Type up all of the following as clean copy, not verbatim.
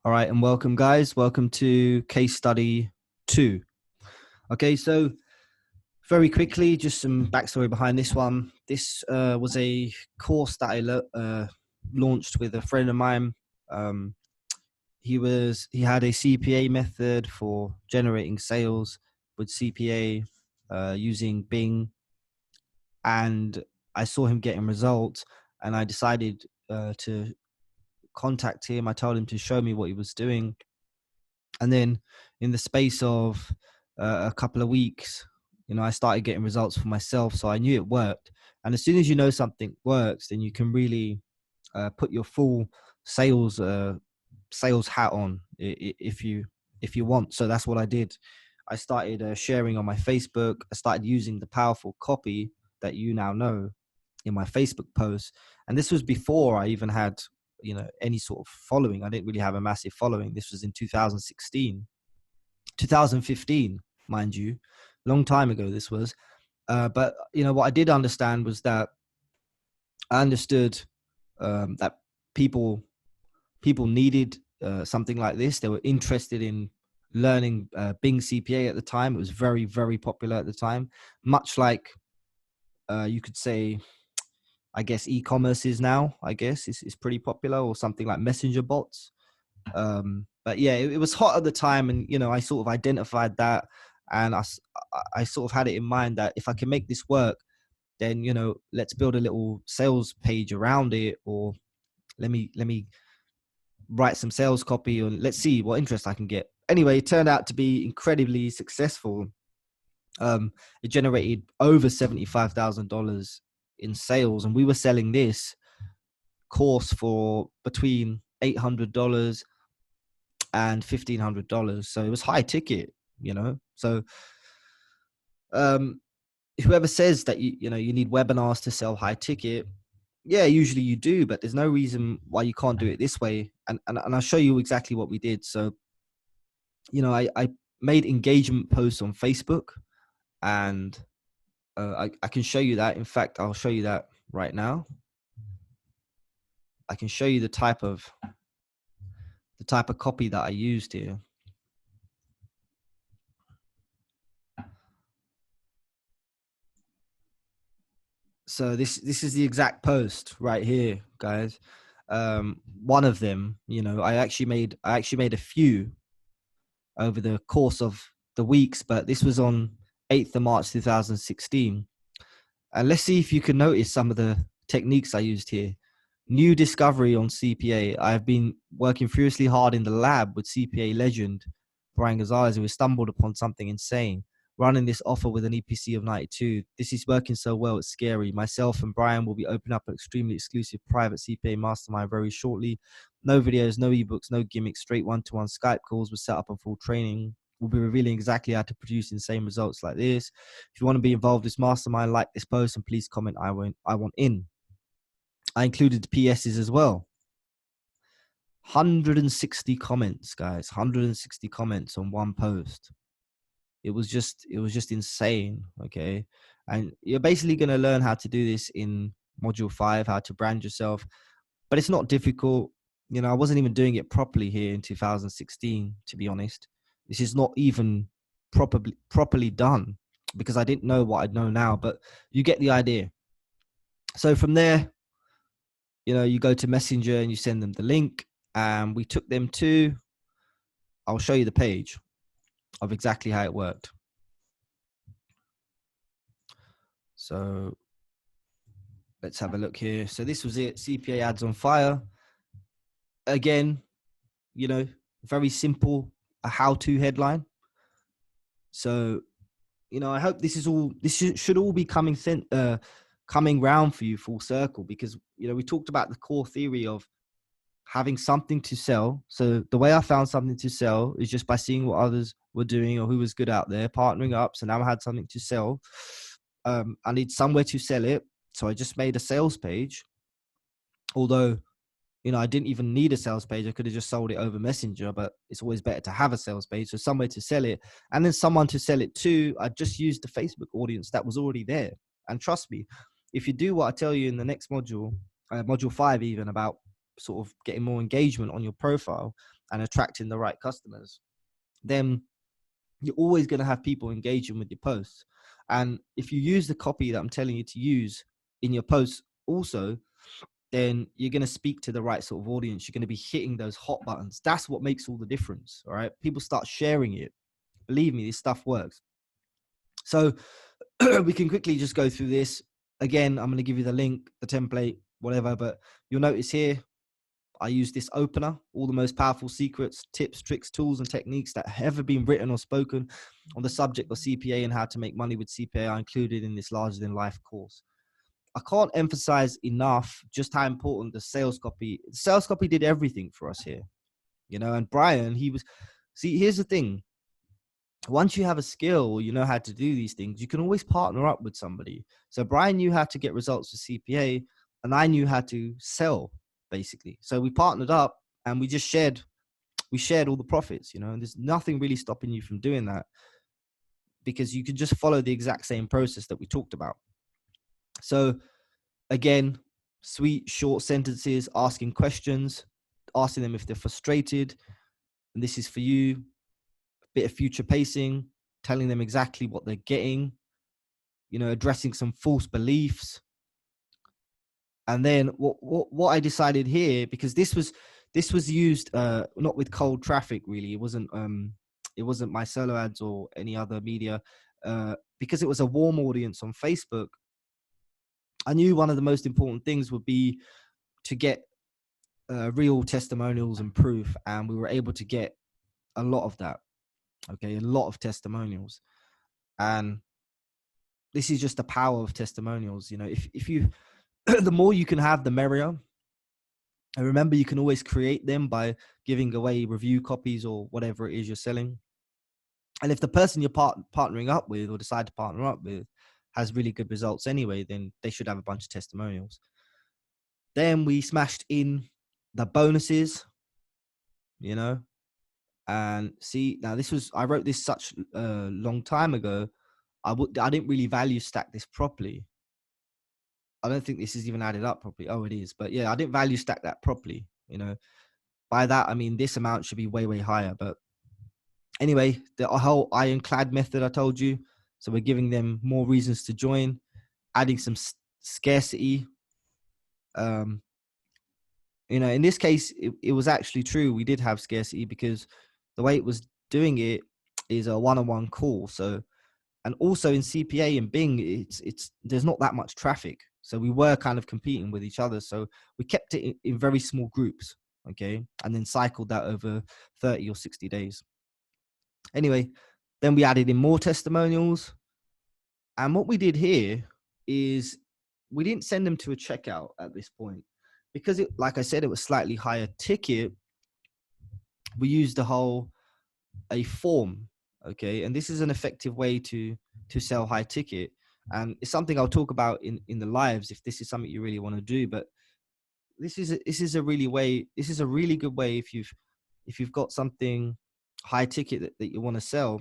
All right, and welcome, guys. Welcome to case study 2. Okay, so very quickly, just some backstory behind this one. This was a course that I launched with a friend of mine. Um, he had a CPA method for generating sales with CPA using Bing, and I saw him getting results, and I decided to contact him. I told him to show me what he was doing. And then in the space of a couple of weeks, I started getting results for myself. So I knew it worked. And as soon as you know something works, then you can really put your full sales sales hat on if you want. So that's what I did. I started sharing on my Facebook. I started using the powerful copy that you now know in my Facebook posts. And this was before I even had any sort of following. I didn't really have a massive following. This was in 2015, mind you, long time ago this was. But what I did understand was that I understood that people needed something like this. They were interested in learning Bing CPA at the time. It was very, very popular at the time, much like you could say, I guess e-commerce is now. I guess it's pretty popular, or something like messenger bots. But yeah, it was hot at the time, and I sort of identified that, and I sort of had it in mind that if I can make this work, then let's build a little sales page around it, or let me write some sales copy, and let's see what interest I can get. Anyway, it turned out to be incredibly successful. It generated over $75,000 in sales, and we were selling this course for between $800 and $1,500. So it was high ticket, So whoever says that you need webinars to sell high ticket, yeah, usually you do, but there's no reason why you can't do it this way. And I'll show you exactly what we did. So I made engagement posts on Facebook, and I can show you that. In fact, I'll show you that right now. I can show you the type of copy that I used here. So this is the exact post right here, guys. One of them, I actually made a few over the course of the weeks, but this was on 8th of March 2016. And let's see if you can notice some of the techniques I used here. New discovery on CPA. I've been working furiously hard in the lab with CPA legend Brian Gonzalez, and we stumbled upon something insane. Running this offer with an EPC of 92. This is working so well, it's scary. Myself and Brian will be opening up an extremely exclusive private CPA mastermind very shortly. No videos, no ebooks, no gimmicks, straight one-to-one Skype calls with setup and full training. We'll be revealing exactly how to produce insane results like this. If you want to be involved in this mastermind, like this post and please comment I want in. I included the PSs as well. 160 comments, guys. 160 comments on one post. It was just insane. Okay. And you're basically going to learn how to do this in module 5, how to brand yourself, but it's not difficult. I wasn't even doing it properly here in 2016, to be honest. This is not even properly done because I didn't know what I know now, but you get the idea. So from there, you go to Messenger and you send them the link, and we took them to, I'll show you the page of exactly how it worked. So let's have a look here. So this was it. CPA ads on fire. Again, very simple, a how-to headline. So, I hope this should all be coming round for you full circle, because, we talked about the core theory of having something to sell. So the way I found something to sell is just by seeing what others were doing or who was good out there, partnering up. So now I had something to sell. I need somewhere to sell it. So I just made a sales page. Although, I didn't even need a sales page. I could have just sold it over Messenger, but it's always better to have a sales page. So somewhere to sell it, and then someone to sell it to. I just used the Facebook audience that was already there. And trust me, if you do what I tell you in the next module, module 5 even, about sort of getting more engagement on your profile and attracting the right customers, then you're always going to have people engaging with your posts. And if you use the copy that I'm telling you to use in your posts also, then you're going to speak to the right sort of audience. You're going to be hitting those hot buttons. That's what makes all the difference. All right. People start sharing it. Believe me, this stuff works. So we can quickly just go through this. Again, I'm going to give you the link, the template, whatever, but you'll notice here, I use this opener, all the most powerful secrets, tips, tricks, tools, and techniques that have ever been written or spoken on the subject of CPA and how to make money with CPA are included in this larger than life course. I can't emphasize enough just how important the sales copy did everything for us here, you know. And Brian, here's the thing. Once you have a skill, you know how to do these things, you can always partner up with somebody. So Brian knew how to get results with CPA and I knew how to sell, basically. So we partnered up and we shared all the profits, you know, and there's nothing really stopping you from doing that because you can just follow the exact same process that we talked about. So again, sweet, short sentences, asking questions, asking them if they're frustrated. And this is for you. A bit of future pacing, telling them exactly what they're getting, you know, addressing some false beliefs. And then what I decided here, because this was used not with cold traffic really. It wasn't my solo ads or any other media, because it was a warm audience on Facebook. I knew one of the most important things would be to get real testimonials and proof, and we were able to get a lot of that. Okay, a lot of testimonials, and this is just the power of testimonials. You know, if you the more you can have, the merrier. And remember, you can always create them by giving away review copies or whatever it is you're selling. And if the person you're partnering up with or decide to partner up with has really good results anyway, then they should have a bunch of testimonials. Then we smashed in the bonuses, you know, and see, now I wrote this such a long time ago. I didn't really value stack this properly. I don't think this is even added up properly. Oh, it is. But yeah, I didn't value stack that properly. You know, by that, I mean, this amount should be way, way higher. But anyway, the whole ironclad method I told you. So we're giving them more reasons to join, adding some scarcity. You know, in this case, it was actually true. We did have scarcity because the way it was doing it is a one-on-one call. So, and also in CPA and Bing, it's there's not that much traffic. So we were kind of competing with each other. So we kept it in very small groups, okay? And then cycled that over 30 or 60 days. Anyway, then we added in more testimonials. And what we did here is we didn't send them to a checkout at this point because it, like I said, it was slightly higher ticket. We used a form, okay? And this is an effective way to sell high ticket. And it's something I'll talk about in the lives if this is something you really want to do. But this is a really good way if you've got something high ticket that you want to sell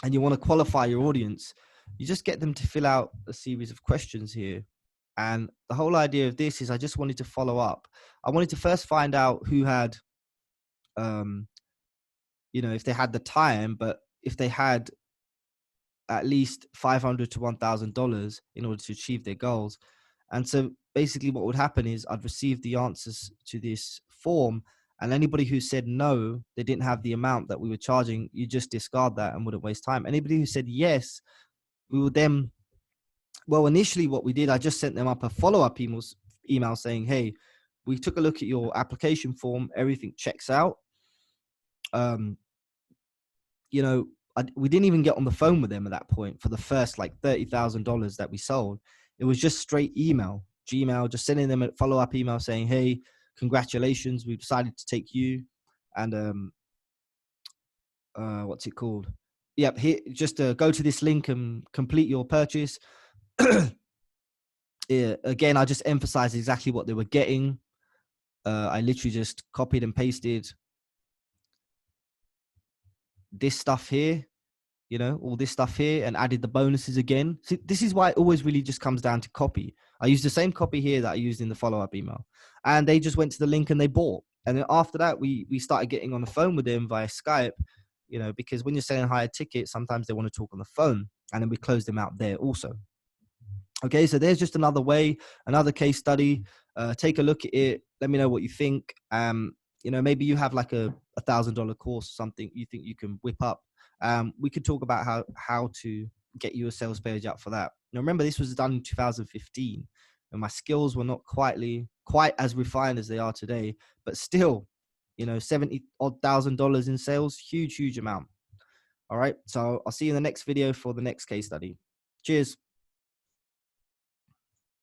and you want to qualify your audience. You just get them to fill out a series of questions here. And the whole idea of this is I just wanted to follow up. I wanted to first find out who had, you know, if they had the time, but if they had at least $500 to $1,000 in order to achieve their goals. And so basically what would happen is I'd receive the answers to this form, and anybody who said no, they didn't have the amount that we were charging, you just discard that and wouldn't waste time. Anybody who said yes, we would then, well, initially what we did, I just sent them up a follow-up email saying, hey, we took a look at your application form, everything checks out. You know, we didn't even get on the phone with them at that point for the first like $30,000 that we sold. It was just straight email, Gmail, just sending them a follow-up email saying, hey, congratulations, we've decided to take you. And what's it called? Yep, here, just go to this link and complete your purchase. Yeah, again, I just emphasized exactly what they were getting. I literally just copied and pasted this stuff here, you know, all this stuff here and added the bonuses again. See, this is why it always really just comes down to copy. I used the same copy here that I used in the follow-up email, and they just went to the link and they bought. And then after that, we started getting on the phone with them via Skype, you know, because when you're selling higher tickets, sometimes they want to talk on the phone, and then we close them out there also. Okay, so there's just another way, another case study. Take a look at it. Let me know what you think. You know, maybe you have like a $1,000 course, something you think you can whip up. We could talk about how to get you a sales page up for that. Now, remember, this was done in 2015, and my skills were not quite as refined as they are today. But still, you know, $70,000 in sales, huge amount. All right. So I'll see you in the next video for the next case study. Cheers.